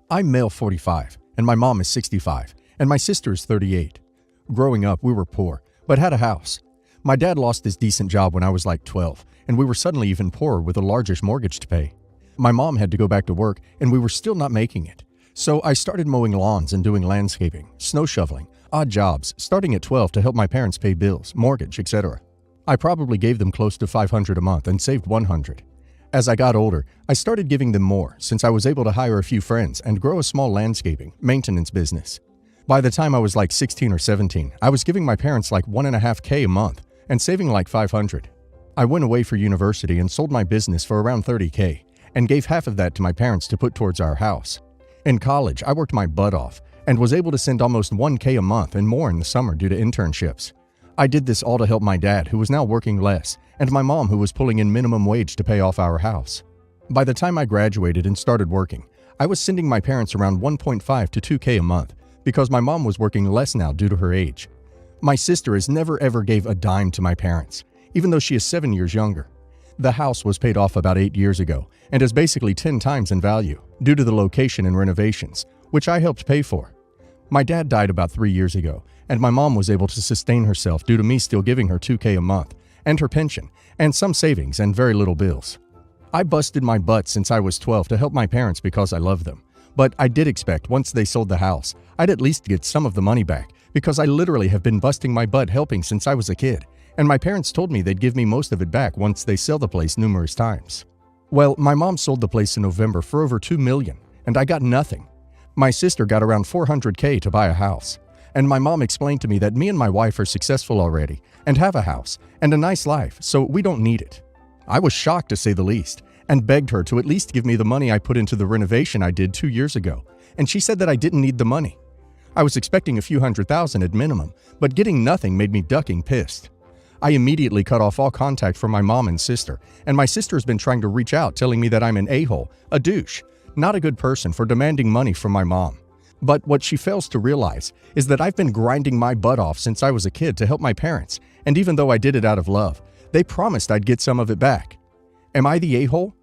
I'm male 45, and my mom is 65, and my sister is 38. Growing up, we were poor, but had a house. My dad lost his decent job when I was like 12, and we were suddenly even poorer with a largish mortgage to pay. My mom had to go back to work, and we were still not making it. So I started mowing lawns and doing landscaping, snow shoveling, odd jobs, starting at 12 to help my parents pay bills, mortgage, etc. I probably gave them close to $500 a month and saved $100. As I got older, I started giving them more since I was able to hire a few friends and grow a small landscaping, maintenance business. By the time I was like 16 or 17, I was giving my parents like $1.5K a month and saving like $500. I went away for university and sold my business for around $30K and gave half of that to my parents to put towards our house. In college, I worked my butt off and was able to send almost $1K a month and more in the summer due to internships. I did this all to help my dad, who was now working less, and my mom, who was pulling in minimum wage to pay off our house. By the time I graduated and started working, I was sending my parents around $1.5 to $2K a month because my mom was working less now due to her age. My sister has never ever gave a dime to my parents, even though she is 7 years younger. The house was paid off about 8 years ago and is basically 10 times in value due to the location and renovations, which I helped pay for. My dad died about 3 years ago, and my mom was able to sustain herself due to me still giving her $2K a month, and her pension, and some savings and very little bills. I busted my butt since I was 12 to help my parents because I love them, but I did expect once they sold the house, I'd at least get some of the money back because I literally have been busting my butt helping since I was a kid, and my parents told me they'd give me most of it back once they sell the place numerous times. Well, my mom sold the place in November for over $2 million, and I got nothing. My sister got around $400K to buy a house. And my mom explained to me that me and my wife are successful already and have a house and a nice life, so we don't need it. I was shocked to say the least and begged her to at least give me the money I put into the renovation I did 2 years ago, and she said that I didn't need the money. I was expecting a few $100,000 at minimum, but getting nothing made me ducking pissed. I immediately cut off all contact from my mom and sister, and my sister has been trying to reach out telling me that I'm an a-hole, a douche, not a good person for demanding money from my mom. But what she fails to realize is that I've been grinding my butt off since I was a kid to help my parents, and even though I did it out of love, they promised I'd get some of it back. Am I the a-hole?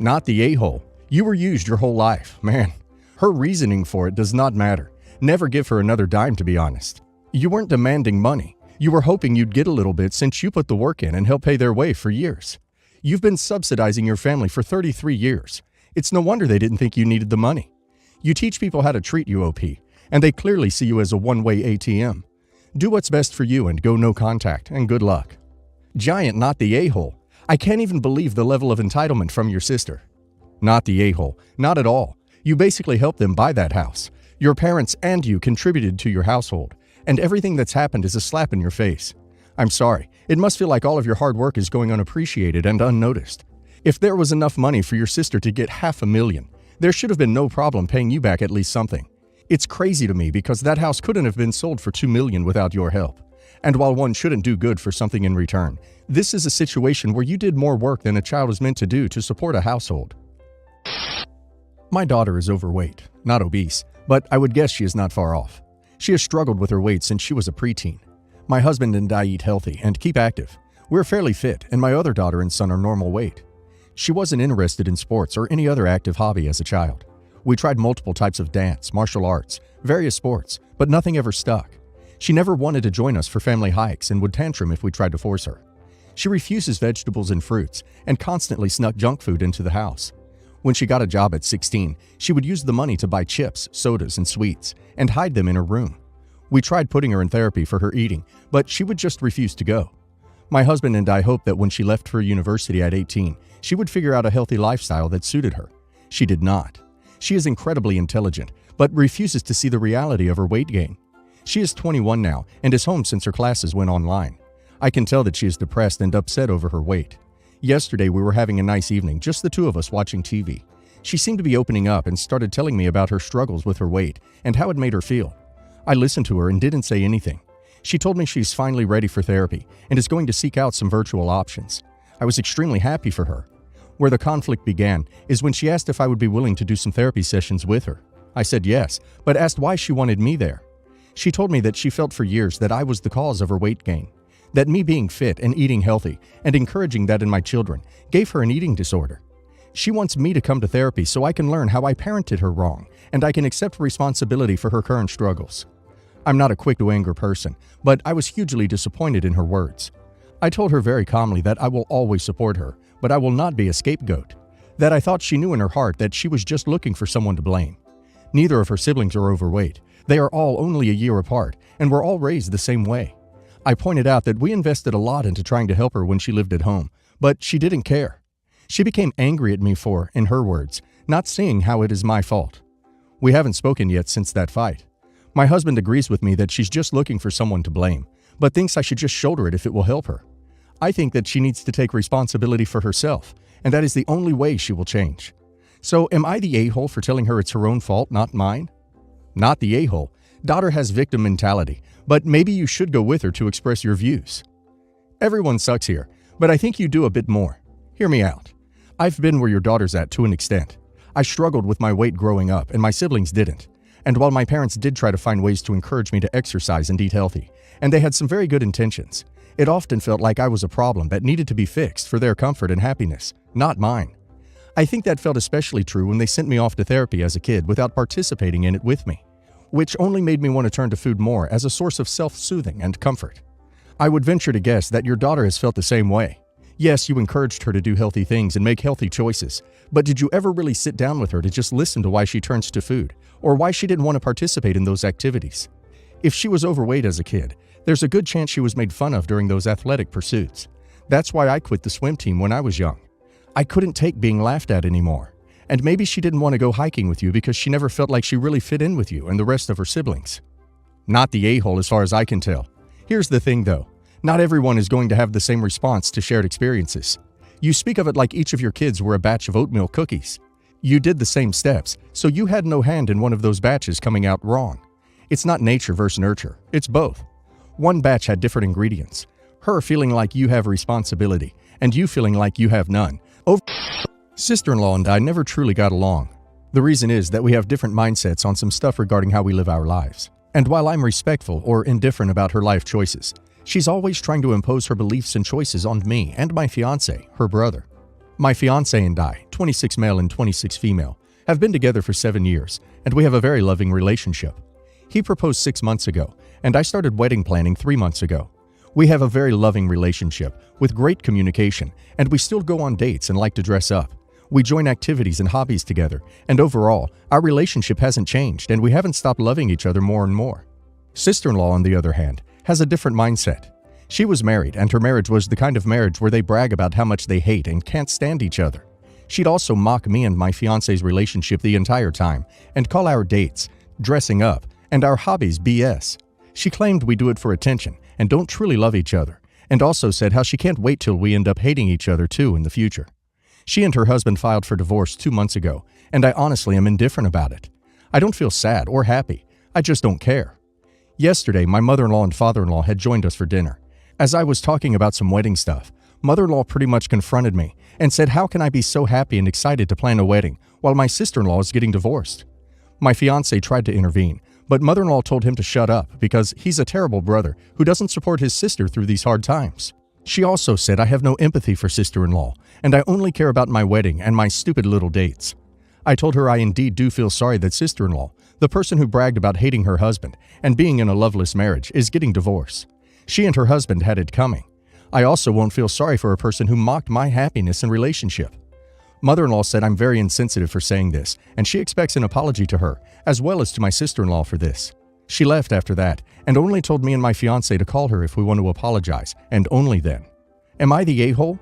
Not the a-hole. You were used your whole life, man. Her reasoning for it does not matter. Never give her another dime, to be honest. You weren't demanding money. You were hoping you'd get a little bit since you put the work in and helped pay their way for years. You've been subsidizing your family for 33 years. It's no wonder they didn't think you needed the money. You teach people how to treat you, OP, and they clearly see you as a one-way ATM. Do what's best for you and go no contact, and good luck. Giant, not the a-hole. I can't even believe the level of entitlement from your sister. Not the a-hole. Not at all. You basically helped them buy that house. Your parents and you contributed to your household, and everything that's happened is a slap in your face. I'm sorry. It must feel like all of your hard work is going unappreciated and unnoticed. If there was enough money for your sister to get $500,000, there should have been no problem paying you back at least something. It's crazy to me because that house couldn't have been sold for $2 million without your help. And while one shouldn't do good for something in return, this is a situation where you did more work than a child is meant to do to support a household. My daughter is overweight, not obese, but I would guess she is not far off. She has struggled with her weight since she was a preteen. My husband and I eat healthy and keep active. We're fairly fit, and my other daughter and son are normal weight. She wasn't interested in sports or any other active hobby as a child. We tried multiple types of dance, martial arts, various sports, but nothing ever stuck. She never wanted to join us for family hikes and would tantrum if we tried to force her. She refuses vegetables and fruits and constantly snuck junk food into the house. When she got a job at 16, she would use the money to buy chips, sodas, and sweets and hide them in her room. We tried putting her in therapy for her eating, but she would just refuse to go. My husband and I hoped that when she left for university at 18, she would figure out a healthy lifestyle that suited her. She did not. She is incredibly intelligent, but refuses to see the reality of her weight gain. She is 21 now and is home since her classes went online. I can tell that she is depressed and upset over her weight. Yesterday we were having a nice evening, just the two of us watching TV. She seemed to be opening up and started telling me about her struggles with her weight and how it made her feel. I listened to her and didn't say anything. She told me she's finally ready for therapy and is going to seek out some virtual options. I was extremely happy for her. Where the conflict began is when she asked if I would be willing to do some therapy sessions with her. I said yes, but asked why she wanted me there. She told me that she felt for years that I was the cause of her weight gain, that me being fit and eating healthy and encouraging that in my children gave her an eating disorder. She wants me to come to therapy so I can learn how I parented her wrong, and I can accept responsibility for her current struggles. I'm not a quick-to-anger person, but I was hugely disappointed in her words. I told her very calmly that I will always support her, but I will not be a scapegoat. That I thought she knew in her heart that she was just looking for someone to blame. Neither of her siblings are overweight. They are all only a year apart, and were all raised the same way. I pointed out that we invested a lot into trying to help her when she lived at home, but she didn't care. She became angry at me for, in her words, not seeing how it is my fault. We haven't spoken yet since that fight. My husband agrees with me that she's just looking for someone to blame, but thinks I should just shoulder it if it will help her. I think that she needs to take responsibility for herself, and that is the only way she will change. So am I the a-hole for telling her it's her own fault, not mine? Not the a-hole. Daughter has victim mentality, but maybe you should go with her to express your views. Everyone sucks here, but I think you do a bit more. Hear me out. I've been where your daughter's at to an extent. I struggled with my weight growing up, and my siblings didn't. And while my parents did try to find ways to encourage me to exercise and eat healthy, and they had some very good intentions, it often felt like I was a problem that needed to be fixed for their comfort and happiness, not mine. I think that felt especially true when they sent me off to therapy as a kid without participating in it with me, which only made me want to turn to food more as a source of self-soothing and comfort. I would venture to guess that your daughter has felt the same way. Yes, you encouraged her to do healthy things and make healthy choices, but did you ever really sit down with her to just listen to why she turns to food, or why she didn't want to participate in those activities? If she was overweight as a kid, there's a good chance she was made fun of during those athletic pursuits. That's why I quit the swim team when I was young. I couldn't take being laughed at anymore. And maybe she didn't want to go hiking with you because she never felt like she really fit in with you and the rest of her siblings. Not the a-hole as far as I can tell. Here's the thing though. Not everyone is going to have the same response to shared experiences. You speak of it like each of your kids were a batch of oatmeal cookies. You did the same steps, so you had no hand in one of those batches coming out wrong. It's not nature versus nurture. It's both. One batch had different ingredients. Her feeling like you have responsibility, and you feeling like you have none. Sister-in-law and I never truly got along. The reason is that we have different mindsets on some stuff regarding how we live our lives. And while I'm respectful or indifferent about her life choices, she's always trying to impose her beliefs and choices on me and my fiancé, her brother. My fiancé and I, 26 male and 26 female, have been together for 7 years, and we have a very loving relationship. He proposed 6 months ago, and I started wedding planning 3 months ago. We have a very loving relationship, with great communication, and we still go on dates and like to dress up. We join activities and hobbies together, and overall, our relationship hasn't changed and we haven't stopped loving each other more and more. Sister-in-law, on the other hand, has a different mindset. She was married, and her marriage was the kind of marriage where they brag about how much they hate and can't stand each other. She'd also mock me and my fiancé's relationship the entire time, and call our dates, dressing up, and our hobbies BS. She claimed we do it for attention and don't truly love each other, and also said how she can't wait till we end up hating each other too in the future. She and her husband filed for divorce 2 months ago, and I honestly am indifferent about it. I don't feel sad or happy. I just don't care. Yesterday, my mother-in-law and father-in-law had joined us for dinner. As I was talking about some wedding stuff, mother-in-law pretty much confronted me and said, how can I be so happy and excited to plan a wedding while my sister-in-law is getting divorced? My fiancé tried to intervene, but mother-in-law told him to shut up because he's a terrible brother who doesn't support his sister through these hard times. She also said I have no empathy for sister-in-law, and I only care about my wedding and my stupid little dates. I told her I indeed do feel sorry that sister-in-law, the person who bragged about hating her husband and being in a loveless marriage, is getting divorced. She and her husband had it coming. I also won't feel sorry for a person who mocked my happiness and relationship. Mother-in-law said I'm very insensitive for saying this, and she expects an apology to her, as well as to my sister-in-law for this. She left after that, and only told me and my fiancé to call her if we want to apologize, and only then. Am I the a-hole?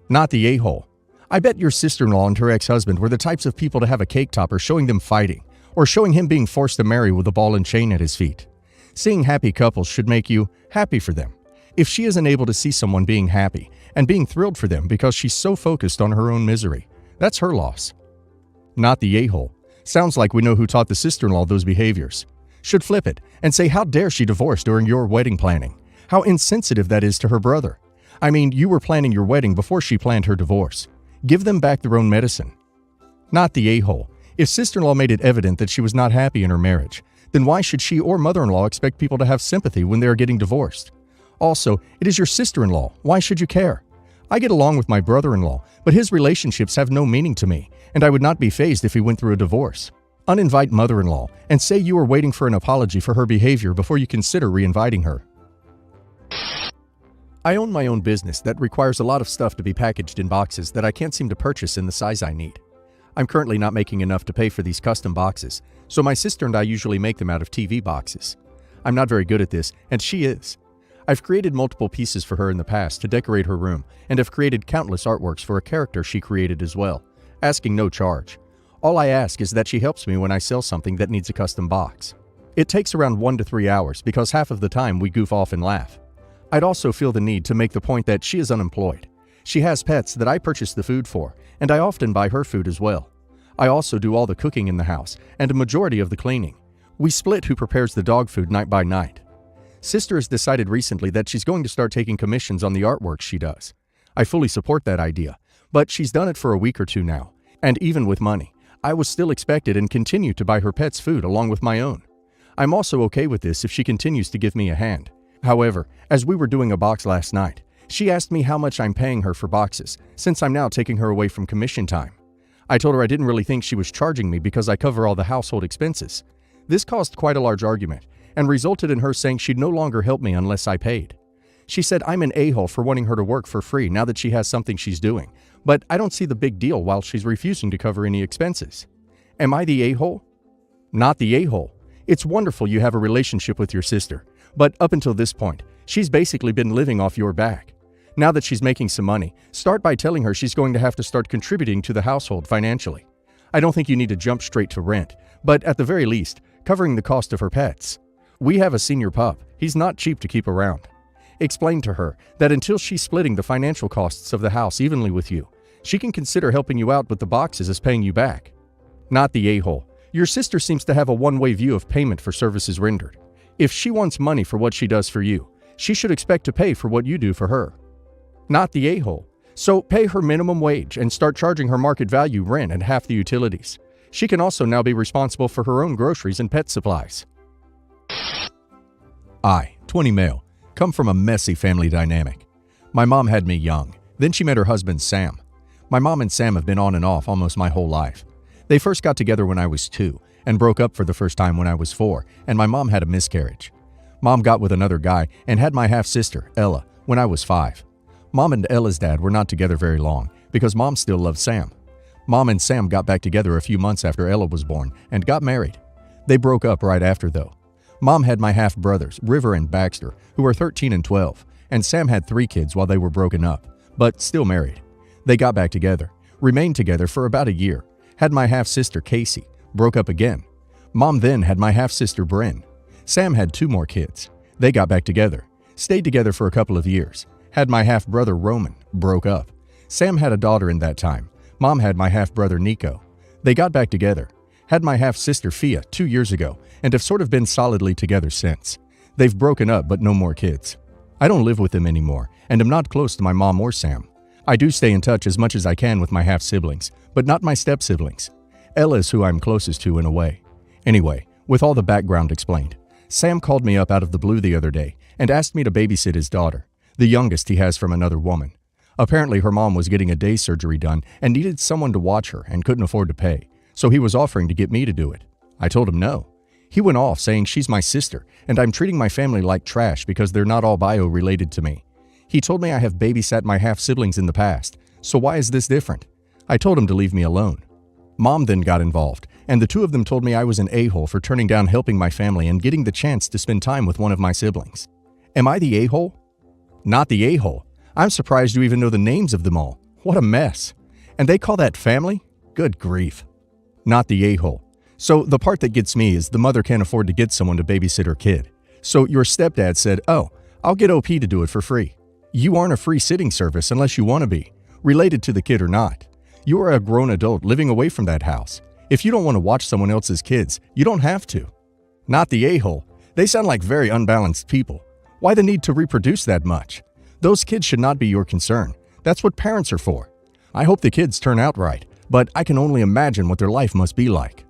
Not the a-hole. I bet your sister-in-law and her ex-husband were the types of people to have a cake topper showing them fighting, or showing him being forced to marry with a ball and chain at his feet. Seeing happy couples should make you happy for them. If she isn't able to see someone being happy and being thrilled for them because she's so focused on her own misery, that's her loss. Not the a-hole. Sounds like we know who taught the sister-in-law those behaviors. Should flip it and say how dare she divorce during your wedding planning. How insensitive that is to her brother. I mean, you were planning your wedding before she planned her divorce. Give them back their own medicine. Not the a-hole. If sister-in-law made it evident that she was not happy in her marriage, then why should she or mother-in-law expect people to have sympathy when they are getting divorced? Also, it is your sister-in-law. Why should you care? I get along with my brother-in-law, but his relationships have no meaning to me, and I would not be fazed if he went through a divorce. Uninvite mother-in-law and say you are waiting for an apology for her behavior before you consider reinviting her. I own my own business that requires a lot of stuff to be packaged in boxes that I can't seem to purchase in the size I need. I'm currently not making enough to pay for these custom boxes, so my sister and I usually make them out of TV boxes. I'm not very good at this, and she is. I've created multiple pieces for her in the past to decorate her room, and have created countless artworks for a character she created as well, asking no charge. All I ask is that she helps me when I sell something that needs a custom box. It takes around 1 to 3 hours because half of the time we goof off and laugh. I'd also feel the need to make the point that she is unemployed. She has pets that I purchase the food for, and I often buy her food as well. I also do all the cooking in the house, and a majority of the cleaning. We split who prepares the dog food night by night. Sister has decided recently that she's going to start taking commissions on the artwork she does. I fully support that idea, but she's done it for a week or two now, and even with money, I was still expected and continue to buy her pets food along with my own. I'm also okay with this if she continues to give me a hand. However, as we were doing a box last night, she asked me how much I'm paying her for boxes, since I'm now taking her away from commission time. I told her I didn't really think she was charging me because I cover all the household expenses. This caused quite a large argument, and resulted in her saying she'd no longer help me unless I paid. She said I'm an a-hole for wanting her to work for free now that she has something she's doing, but I don't see the big deal while she's refusing to cover any expenses. Am I the a-hole? Not the a-hole. It's wonderful you have a relationship with your sister, but up until this point, she's basically been living off your back. Now that she's making some money, start by telling her she's going to have to start contributing to the household financially. I don't think you need to jump straight to rent, but at the very least, covering the cost of her pets. We have a senior pup. He's not cheap to keep around. Explain to her that until she's splitting the financial costs of the house evenly with you, she can consider helping you out with the boxes as paying you back. Not the a-hole. Your sister seems to have a one-way view of payment for services rendered. If she wants money for what she does for you, she should expect to pay for what you do for her. Not the a-hole. So pay her minimum wage and start charging her market value rent and half the utilities. She can also now be responsible for her own groceries and pet supplies. I, 20 male, come from a messy family dynamic. My mom had me young, then she met her husband Sam. My mom and Sam have been on and off almost my whole life. They first got together when I was 2 and broke up for the first time when I was 4, and my mom had a miscarriage. Mom got with another guy and had my half-sister, Ella, when I was 5. Mom and Ella's dad were not together very long because Mom still loved Sam. Mom and Sam got back together a few months after Ella was born and got married. They broke up right after though. Mom had my half-brothers, River and Baxter, who were 13 and 12, and Sam had 3 kids while they were broken up, but still married. They got back together, remained together for about a year, had my half-sister Casey, broke up again. Mom then had my half-sister Bryn. Sam had 2 more kids. They got back together, stayed together for a couple of years, had my half-brother Roman, broke up. Sam had a daughter in that time. Mom had my half-brother Nico. They got back together, had my half-sister Fia 2 years ago, and have sort of been solidly together since. They've broken up but no more kids. I don't live with them anymore, and am not close to my mom or Sam. I do stay in touch as much as I can with my half-siblings, but not my step-siblings. Ella is who I'm closest to in a way. Anyway, with all the background explained, Sam called me up out of the blue the other day and asked me to babysit his daughter, the youngest he has from another woman. Apparently her mom was getting a day surgery done and needed someone to watch her and couldn't afford to pay, so he was offering to get me to do it. I told him no. He went off saying she's my sister and I'm treating my family like trash because they're not all bio-related to me. He told me I have babysat my half-siblings in the past, so why is this different? I told him to leave me alone. Mom then got involved, and the 2 of them told me I was an a-hole for turning down helping my family and getting the chance to spend time with one of my siblings. Am I the a-hole? Not the a-hole. I'm surprised you even know the names of them all. What a mess. And they call that family? Good grief. Not the a-hole. So the part that gets me is the mother can't afford to get someone to babysit her kid. So your stepdad said, oh, I'll get OP to do it for free. You aren't a free sitting service unless you want to be, related to the kid or not. You are a grown adult living away from that house. If you don't want to watch someone else's kids, you don't have to. Not the a-hole. They sound like very unbalanced people. Why the need to reproduce that much? Those kids should not be your concern. That's what parents are for. I hope the kids turn out right, but I can only imagine what their life must be like.